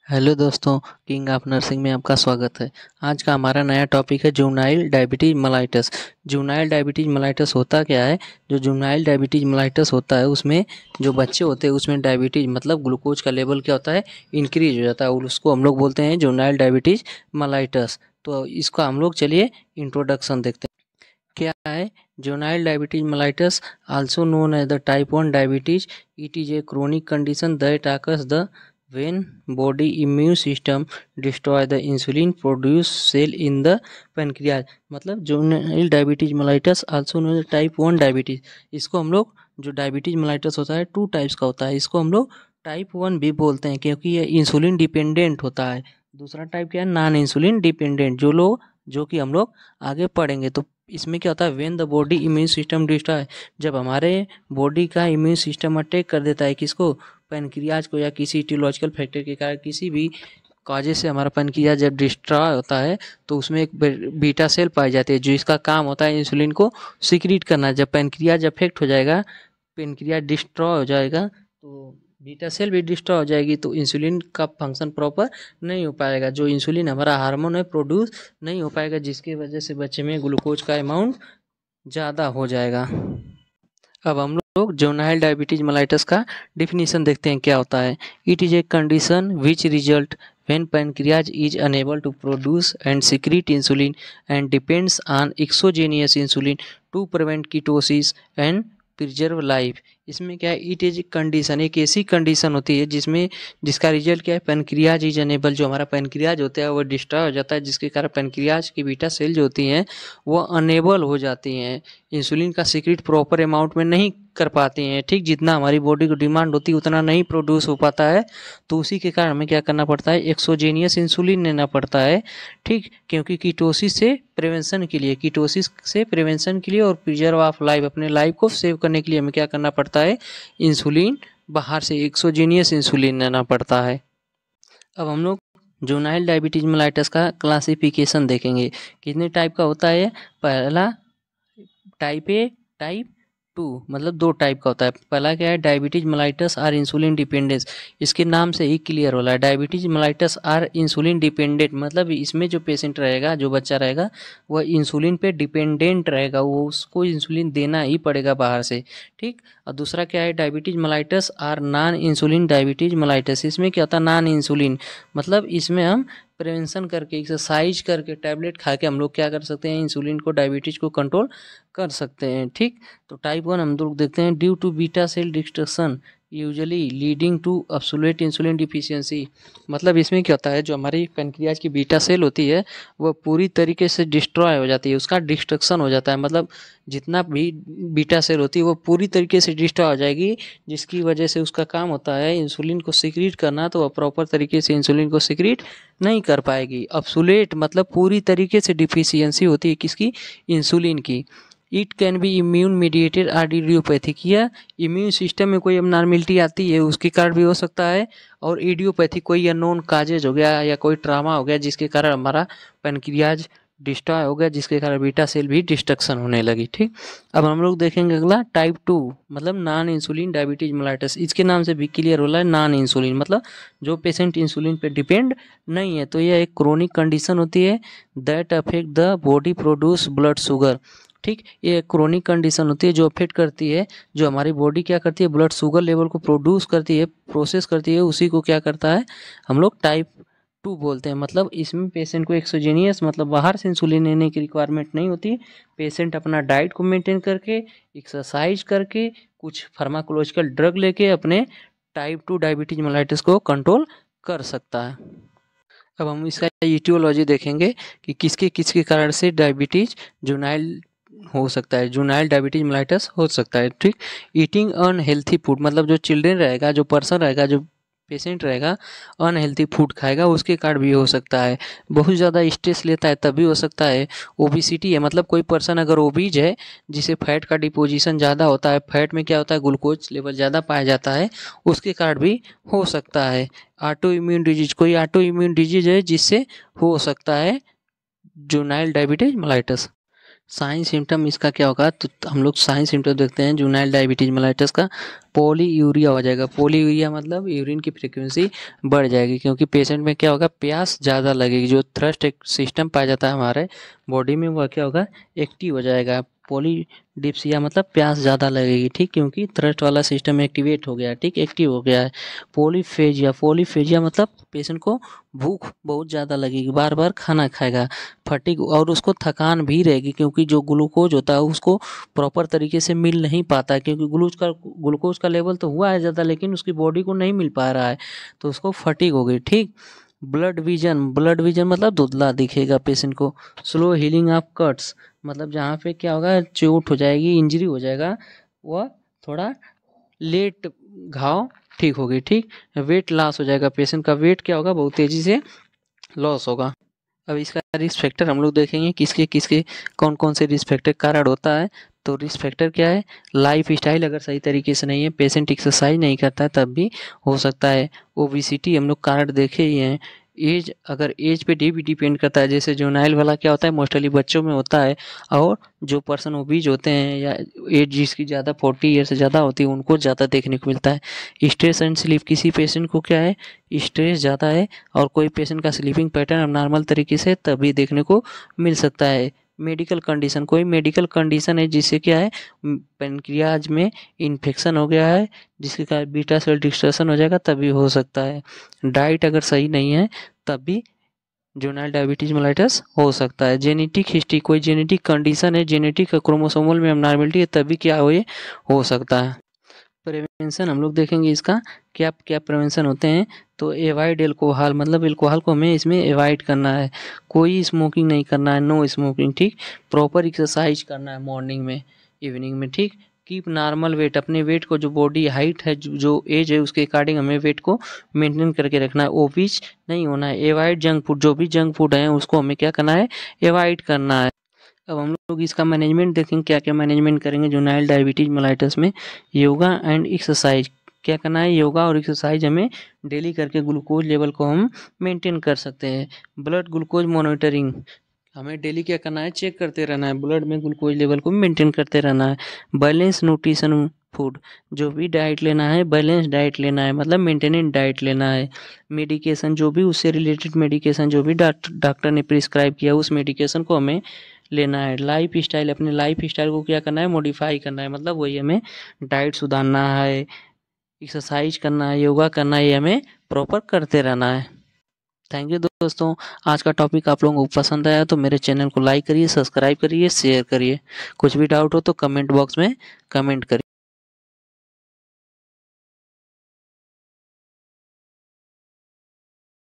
Hello दोस्तों, king of nursing में आपका स्वागत है। आज का हमारा नया टॉपिक है juvenile diabetes mellitus. Juvenile diabetes mellitus होता क्या है? जो जुवेनाइल डायबिटीज मेलाइटस होता है उसमें जो बच्चे होते हैं उसमें डायबिटीज मतलब ग्लूकोज का लेवल क्या होता है, इंक्रीज हो जाता है और उसको हम लोग बोलते हैं जुवेनाइल डायबिटीज मेलाइटस। तो इसका हम लोग चलिए इंट्रोडक्शन देखते हैं। क्या है juvenile diabetes mellitus? Also known as the type 1 diabetes. It is a chronic condition that occurs the when body immune system destroy the insulin produced cell in the pancreas। मतलब juvenile diabetes mellitus also known as type 1 diabetes. इसको हम लोग जो diabetes mellitus होता है 2 types का होता है। इसको हम लोग टाइप 1 भी बोलते हैं क्योंकि ये इंसुलिन डिपेंडेंट होता है। दूसरा टाइप क्या है? नॉन इंसुलिन डिपेंडेंट, जो कि हम लोग आगे पढ़ेंगे। तो इसमें क्या होता है, when the body immune system destroy, जब हमारे बॉडी का इम्यून सिस्टम अटैक कर देता है किसको, पैनक्रियाज को, या किसी इटियोलॉजिकल फैक्टर के कारण किसी भी काजे से हमारा पैनक्रियाज जब डिस्ट्रॉय होता है तो उसमें एक बीटा सेल पाई जाती है जो इसका काम होता है इंसुलिन को सिक्रीट करना। जब पैनक्रियाज अफेक्ट हो जाएगा, पैनक्रियाज डिस्ट्रॉय हो जाएगा तो बीटा सेल भी डिस्ट्रॉय हो जाएगी, तो इंसुलिन का फंक्शन प्रॉपर नहीं हो पाएगा। जो इंसुलिन हमारा हार्मोन है प्रोड्यूस नहीं हो पाएगा, जिसकी वजह से बच्चे में ग्लूकोज का अमाउंट ज़्यादा हो जाएगा। अब हम लोग जुवेनाइल डायबिटीज मेलाइटस का डिफिनीशन देखते हैं क्या होता है। It is a condition which result when pancreas is unable to produce and secrete insulin and depends on exogenous insulin to prevent ketosis and preserve life. इसमें क्या है, इट इज कंडीशन, एक ऐसी कंडीशन होती है जिसका रिजल्ट क्या है, पैनक्रियाज इज अनेबल, जो हमारा पैनक्रियाज होता है वो डिस्ट्रॉय हो जाता है, जिसके कारण पैनक्रियाज की बीटा सेल जो होती हैं वो अनेबल हो जाती हैं, इंसुलिन का सीक्रेट प्रॉपर अमाउंट में नहीं कर पाती हैं। ठीक जितना हमारी बॉडी को डिमांड होती है उतना नहीं प्रोड्यूस हो पाता है, तो उसी के कारण हमें क्या करना पड़ता है, एक्सोजेनियस इंसुलिन लेना पड़ता है। ठीक, क्योंकि कीटोसिस से प्रिवेंशन के लिए और प्रिजर्व ऑफ लाइफ, अपने लाइफ को सेव करने के लिए हमें क्या करना पड़ता है, इंसुलिन बाहर से एक्सोजेनियस इंसुलिन लेना पड़ता है। अब हम लोग जुवेनाइल डायबिटीज मेलाइटस का क्लासिफिकेशन देखेंगे। कितने टाइप का होता है? पहला टाइप ए, टाइप 2, मतलब 2 टाइप का होता है। पहला क्या है, diabetes mellitus or insulin dependence. इसके नाम से ही क्लियर हो रहा है, diabetes mellitus or insulin dependent, मतलब इसमें जो पेशेंट रहेगा, जो बच्चा रहेगा वह इंसुलिन पे डिपेंडेंट रहेगा, वो उसको इंसुलिन देना ही पड़ेगा बाहर से। ठीक, और दूसरा क्या है, diabetes mellitus or non insulin diabetes mellitus. इसमें क्या होता है, नॉन इंसुलिन, मतलब इसमें हम प्रिवेंशन करके, एक्सरसाइज करके, टैबलेट खा के हम लोग क्या कर सकते हैं, इंसुलिन को, डायबिटीज को कंट्रोल कर सकते हैं। ठीक, तो टाइप 1 हम लोग देखते हैं, due to beta cell destruction usually leading to absolute insulin deficiency. मतलब इसमें क्या होता है, जो हमारी पैनक्रियाज की बीटा सेल होती है वह पूरी तरीके से डिस्ट्रॉय हो जाती है, उसका डिस्ट्रक्शन हो जाता है, मतलब जितना भी बीटा सेल होती है वो पूरी तरीके से डिस्ट्रॉय हो जाएगी, जिसकी वजह से उसका काम होता है इंसुलिन को सिक्रीट करना, तो वह प्रॉपर तरीके से इंसुलिन को सिक्रीट नहीं कर पाएगी। अब्सोल्यूट मतलब पूरी तरीके से डिफिशियंसी होती है किसकी, इंसुलिन की। It can be immune mediated or idiopathic, या इम्यून सिस्टम में कोई अबनॉर्मेलिटी आती है उसके कारण भी हो सकता है, और इडियोपैथिक कोई अननोन काजेज हो गया या कोई ट्रामा हो गया जिसके कारण हमारा पैनक्रियाज डिस्ट्रॉय हो गया, जिसके कारण बीटा सेल भी डिस्ट्रक्शन होने लगी। ठीक, अब हम लोग देखेंगे अगला टाइप 2, मतलब नॉन इंसुलिन डायबिटीज मेलाइटस। इसके नाम से भी क्लियर हो रहा है, नॉन इंसुलिन मतलब जो पेशेंट इंसुलिन पे डिपेंड नहीं है। तो यह एक क्रोनिक कंडीशन होती है that affect the body produce blood sugar. ठीक, ये क्रोनिक कंडीशन होती है जो अफेक्ट करती है, जो हमारी बॉडी क्या करती है, ब्लड शुगर लेवल को प्रोड्यूस करती है, प्रोसेस करती है, उसी को क्या करता है, हम लोग टाइप 2 बोलते हैं। मतलब इसमें पेशेंट को एक्सोजेनियस मतलब बाहर से इंसुलिन लेने की रिक्वायरमेंट नहीं होती, पेशेंट अपना डाइट को मेंटेन करके, एक्सरसाइज करके, कुछ फार्माकोलॉजिकल ड्रग लेके अपने टाइप 2 डायबिटीज मेलाइटिस को कंट्रोल कर सकता है। अब हम इसका ईटियोलॉजी देखेंगे कि किसके किसके कारण से डायबिटीज जुवेनाइल हो सकता है, जुवेनाइल डायबिटीज मेलाइटस हो सकता है। ठीक, ईटिंग अनहेल्थी फूड, मतलब जो चिल्ड्रेन रहेगा, जो पर्सन रहेगा, जो पेशेंट रहेगा, अनहेल्थी फूड खाएगा उसके कारण भी हो सकता है। बहुत ज़्यादा स्ट्रेस लेता है तब भी हो सकता है। ओबिसिटी है, मतलब कोई पर्सन अगर ओबीज है, जिसे फैट का डिपोजिशन ज़्यादा होता है, फैट में क्या होता है, ग्लूकोज लेवल ज़्यादा पाया जाता है, उसके कारण भी हो सकता है। ऑटो इम्यून डिजीज, कोई ऑटो इम्यून डिजीज है जिससे हो सकता है juvenile diabetes mellitus. Sign symptom इसका क्या होगा, तो हम लोग साइन सिम्टम देखते हैं जुवेनाइल डायबिटीज मेलाइटस का। पॉलीयूरिया हो जाएगा। पॉलीयूरिया मतलब यूरिन की फ्रीक्वेंसी बढ़ जाएगी, क्योंकि पेशेंट में क्या होगा, प्यास ज़्यादा लगेगी। जो थ्रस्ट एक सिस्टम पाया जाता है हमारे बॉडी में, वह क्या होगा, एक्टिव हो जाएगा। पॉलीडिप्सिया मतलब प्यास ज़्यादा लगेगी, ठीक, क्योंकि थ्रस्ट वाला सिस्टम एक्टिवेट हो गया है, ठीक, एक्टिव हो गया है। पॉलीफेजिया, पॉलीफेजिया मतलब पेशेंट को भूख बहुत ज़्यादा लगेगी, बार बार खाना खाएगा। फटीग, और उसको थकान भी रहेगी, क्योंकि जो ग्लूकोज होता है उसको प्रॉपर तरीके से मिल नहीं पाता है, क्योंकि ग्लूकोज का लेवल तो हुआ है ज़्यादा, लेकिन उसकी बॉडी को नहीं मिल पा रहा है, तो उसको फटीग हो गई, ठीक। ब्लड विजन, ब्लड विजन मतलब धुंधला दिखेगा पेशेंट को। स्लो हीलिंग ऑफ कट्स मतलब जहाँ पे क्या होगा, चोट हो जाएगी, इंजरी हो जाएगा, वह थोड़ा लेट घाव ठीक होगी, ठीक। वेट लॉस हो जाएगा, पेशेंट का वेट क्या होगा, बहुत तेज़ी से लॉस होगा। अब इसका रिस्क फैक्टर हम लोग देखेंगे, किसके किसके कौन कौन से रिस्क फैक्टर कारण होता है। तो रिस्क फैक्टर क्या है, लाइफ स्टाइल अगर सही तरीके से नहीं है, पेशेंट एक्सरसाइज नहीं करता है, तब भी हो सकता है। ओबिसिटी हम लोग कारण देखे ही हैं। एज, अगर एज पे भी डिपेंड करता है, जैसे जुवेनाइल वाला क्या होता है, मोस्टली बच्चों में होता है, और जो पर्सन ओबीज होते हैं या एज जिसकी ज़्यादा 40 ईयर से ज़्यादा होती है, उनको ज़्यादा देखने को मिलता है। स्ट्रेस एंड स्लीप, किसी पेशेंट को क्या है, स्ट्रेस ज़्यादा है, और कोई पेशेंट का स्लीपिंग पैटर्न अब नॉर्मल तरीके से तभी देखने को मिल सकता है। मेडिकल कंडीशन, कोई मेडिकल कंडीशन है जिससे क्या है, पेनक्रियाज में इन्फेक्शन हो गया है, जिसके कारण बीटा सेल डिस्ट्रक्शन हो जाएगा, तभी हो सकता है। डाइट अगर सही नहीं है, तब भी जुवेनाइल डायबिटीज मेलाइटस हो सकता है। जेनेटिक हिस्ट्री, कोई जेनेटिक कंडीशन है, जेनेटिक क्रोमोसोमल में अबनॉर्मलिटी है, तभी क्या हो सकता है। प्रिवेंशन हम लोग देखेंगे इसका, क्या क्या प्रिवेंशन होते हैं। तो एवॉइड एल्कोहल, मतलब एल्कोहल को हमें इसमें एवॉइड करना है। कोई स्मोकिंग नहीं करना है, नो स्मोकिंग, ठीक। प्रॉपर एक्सरसाइज करना है मॉर्निंग में, इवनिंग में, ठीक। कीप नॉर्मल वेट, अपने वेट को, जो बॉडी हाइट है, जो एज है, उसके अकॉर्डिंग हमें वेट को मेंटेन करके रखना है। ओबीज नहीं होना है। एवॉइड जंक फूड, जो भी जंक फूड है उसको हमें क्या करना है, एवॉइड करना है। अब हम लोग इसका मैनेजमेंट देखेंगे, क्या क्या मैनेजमेंट करेंगे जुवेनाइल डायबिटीज मेलाइटस में। योगा एंड एक्सरसाइज, क्या करना है, योगा और एक्सरसाइज हमें डेली करके ग्लूकोज लेवल को हम मेंटेन कर सकते हैं। ब्लड ग्लूकोज मॉनिटरिंग, हमें डेली क्या करना है, चेक करते रहना है, ब्लड में ग्लूकोज लेवल को मेंटेन करते रहना है। बैलेंस न्यूट्रिशन फूड, जो भी डाइट लेना है, बैलेंस डाइट लेना है, मतलब मेंटेनेंस डाइट लेना है। मेडिकेशन, जो भी उससे रिलेटेड मेडिकेशन, जो भी डॉक्टर ने प्रिस्क्राइब किया, उस मेडिकेशन को हमें लेना है। लाइफ स्टाइल, अपने लाइफ स्टाइल को क्या करना है, मॉडिफाई करना है, मतलब वही हमें डाइट सुधारना है, एक्सरसाइज करना है, योगा करना है, ये हमें प्रॉपर करते रहना है। थैंक यू दोस्तों, आज का टॉपिक आप लोगों को पसंद आया तो मेरे चैनल को लाइक करिए, सब्सक्राइब करिए, शेयर करिए। कुछ भी डाउट हो तो कमेंट बॉक्स में कमेंट करिए।